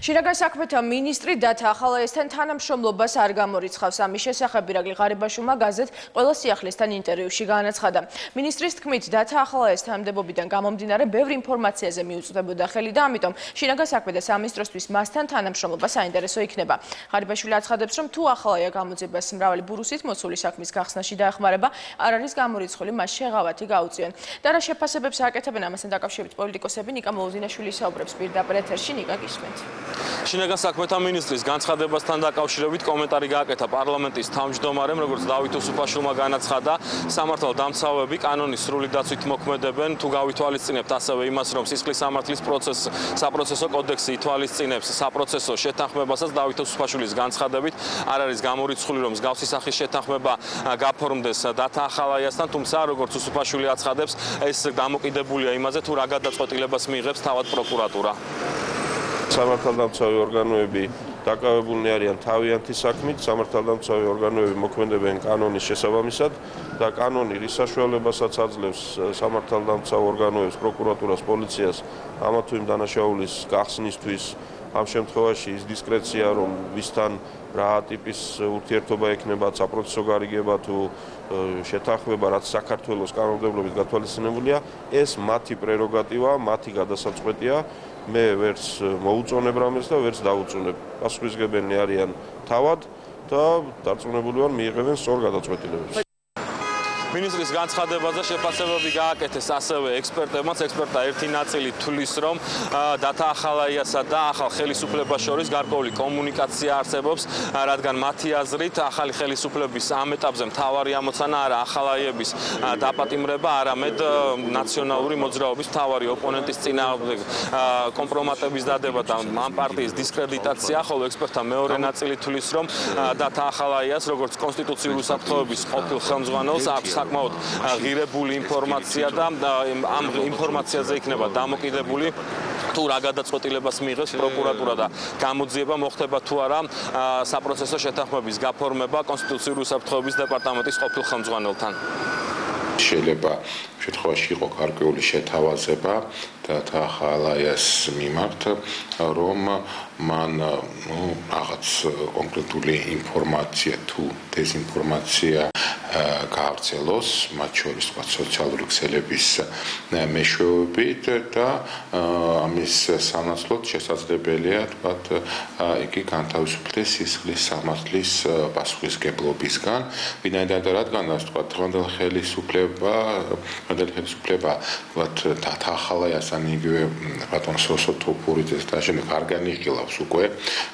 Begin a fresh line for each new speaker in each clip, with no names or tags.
შინაგან საქმეთა მინისტრი დათა ახალაიასთან თანამშრომლობას არ გამორიცხავს. ამის შესახებ ირაკლი ღარიბაშვილმა გაზეთ ყველა სიახლესთან ინტერვიუში განაცხადა. მინისტრის თქმით, დათა ახალაიას თანამდებობიდან გამომდინარე ბევრ ინფორმაციაზე მიუწვდებოდა ხელი და ამიტომ შინაგან საქმეთა სამინისტროსთვის მასთან თანამშრომლობა საინტერესო იქნება. ღარიბაშვილი აცხადებს, რომ თუ ახალაია გამოძიებას მრავალი ბურუსით მოსული საქმის გახსნაში დაეხმარება, არ არის გამორიცხული, მას შეღავათი გაუწიონ. და რა შეფასებებს აკეთებენ ამასთან დაკავშირებით პოლიტიკოსები, ნიკა მოლოდინაშვილი საუბრებს პირდაპირ ეთერში, ნიკა გისმენთ.
შინაგან საქმეთა მინისტრის განცხადებასთან დაკავშირებით კომენტარი გააკეთა პარლამენტის თავმჯდომარემ, როგორც დავით უსუფაშვილმა განაცხადა, სამართალდამცავები კანონის სრული დაცვით მოქმედებენ, თუ გავითვალისწინებთ ასევე იმას, რომ სისხლის სამართლის საპროცესო კოდექსი ითვალისწინებს საპროცესო შეთანხმებასაც დავით უსუფაშვილის განცხადებით არ არის გამორიცხული, რომ მსგავსი სახის შეთანხმება გაფორმდეს დათა ახალაიასთან, თუმცა როგორც უსუფაშვილი აცხადებს, ეს დამოკიდებულია იმაზე, თუ რა გადაწყვეტილებას მიიღებს თავად პროკურატურა.
სამართალდამცავი ორგანოები დაკავებულნი არიან თავიანთი საქმით, სამართალდამცავი ორგანოები მოქმედებენ კანონის შესაბამისად და კანონი რის საშუალებასაც აძლევს სამართალდამცავ ორგანოებს, პროკურატურას, პოლიციას ამა თუ იმ დანაშაულის გახსნისთვის. ამ შემთხვევაში ის დისკრეცია, რომ ვისთან რა ტიპის ურთიერთობა ექნება, საპროცესო გარიგება თუ შეთანხმება, რაც საქართველოს კანონმდებლობით გათვალისწინებულია, ეს მათი პრეროგატივა, მათი გადასაწყვეტია. მე ვერც მოუწონებ რამეს და ვერც დაუწუნებ. პასუხისმგებელნი არიან თავად და დარწმუნებული ვარ მიიღებენ სწორ გადაწყვეტილებებს.
მინისტრის განცხადებაზე შეფასებები გააკეთეს ასევე ექსპერტებმაც. ექსპერტთა ერთი ნაწილი თვლის, რომ დათა ახალაიასა და ახალ ხელისუფლებას შორის გარკვეული კომუნიკაცია არსებობს, რადგან მათი აზრით ახალი ხელისუფლების ამ ეტაპზე მთავარი ამოცანა არა ახალაიების დაპატიმრება, არამედ ნაციონალური მოძრაობის მთავარი ოპონენტის წინააღმდეგ კომპრომატების დადება და ამ პარტიის დისკრედიტაცია, ხოლო ექსპერტთა მეორე ნაწილი თვლის, რომ დათა ახალაიას როგორც კონსტიტუციური უსაფრთხოების ყოფილ ხელმძღვანელს აქვს საკმაოდ ღირებული ინფორმაცია და ამ ინფორმაციაზე იქნება დამოკიდებული თუ რა გადაწყვეტილებას მიიღებს პროკურატურა და გამოძიება მოხდება თუ არა საპროცესო შეთანხმების გაფორმება კონსტიტუციური უსაფრთხოების დეპარტამენტის ყოფილ ხელმძღვანელთან.
შეიძლება შემთხვევაში იყო გარკვეული შეთავაზება დათა ახალაიას მიმართ, რომ მან რაღაც კონკრეტული ინფორმაცია თუ დეზინფორმაცია გაავრცელოს, მათ შორის სოციალური ქსელების მეშვეობით და ამის სანაცვლოდ შესაძლებელია იგი განთავისუფლდეს სისხლის სამართლის პასუხისმგებლობისგან, ვინაიდან რადგანაც დღევანდელ ხელისუფლება დათა ახალაიასთან იგივე ბატონ სოსო თოფურიძეს და შემდეგ არ განიხილავს უკვე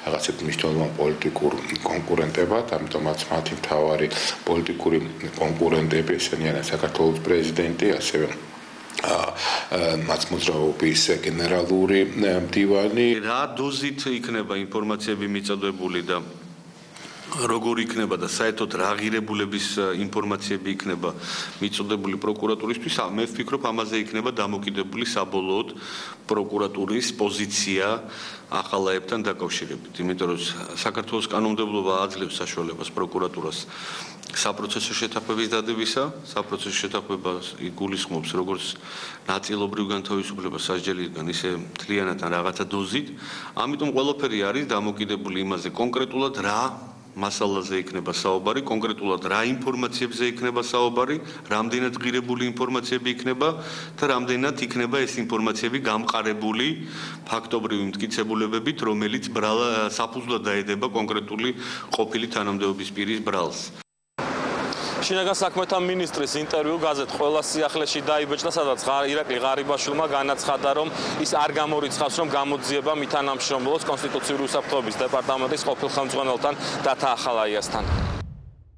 რაღაცეთ მნიშვნელოვან პოლიტიკურ კონკურენტებად, ამიტომაც მათი მთავარი პოლიტიკური კონკურენტები ესენი არიან საქართველოს პრეზიდენტი, ასევე მაცმოძრაობის გენერალური მდივანი.
რა დოზით იქნება ინფორმაციები მიწოდებული და როგორ იქნება და საერთოდ რა ღირებულების ინფორმაციები იქნება მიწოდებული პროკურატურისთვის, მე ვფიქრობ ამაზე იქნება დამოკიდებული საბოლოოდ პროკურატურის პოზიცია ახალაებთან დაკავშირებით, იმიტომ რომ საქართველოს კანონმდებლობა აძლევს საშუალებას პროკურატურას საპროცესო შეთანხმების დადებისა, საპროცესო შეთანხმება იგულისხმობს როგორც ნაწილობრივ განთავისუფლებას სასჯელისგან, ისე მთლიანად ან რაღაცა დოზით, ამიტომ ყველაფერი არის დამოკიდებული იმაზე კონკრეტულად რა მასალაზე იქნება საუბარი, კონკრეტულად რა ინფორმაციებზე იქნება საუბარი, რამდენად ღირებული ინფორმაციები იქნება და რამდენად იქნება ეს ინფორმაციები გამყარებული ფაქტობრივი მტკიცებულებებით, რომელიც საფუძვლად დაედება კონკრეტული ყოფილი თანამდებობის პირის ბრალს.
შინაგან საქმეთა მინისტრის ინტერვიუ გაზეთ ყველა სიახლეში დაიბეჭდა, სადაც ირაკლი ღარიბაშვილმა განაცხადა, რომ ის არ გამორიცხავს, რომ გამოძიება მითანამშრომლობს კონსტიტუციური უსაფრთხოების დეპარტამენტის ყოფილ ხელმძღვანელთან დათა ახალაიასთან.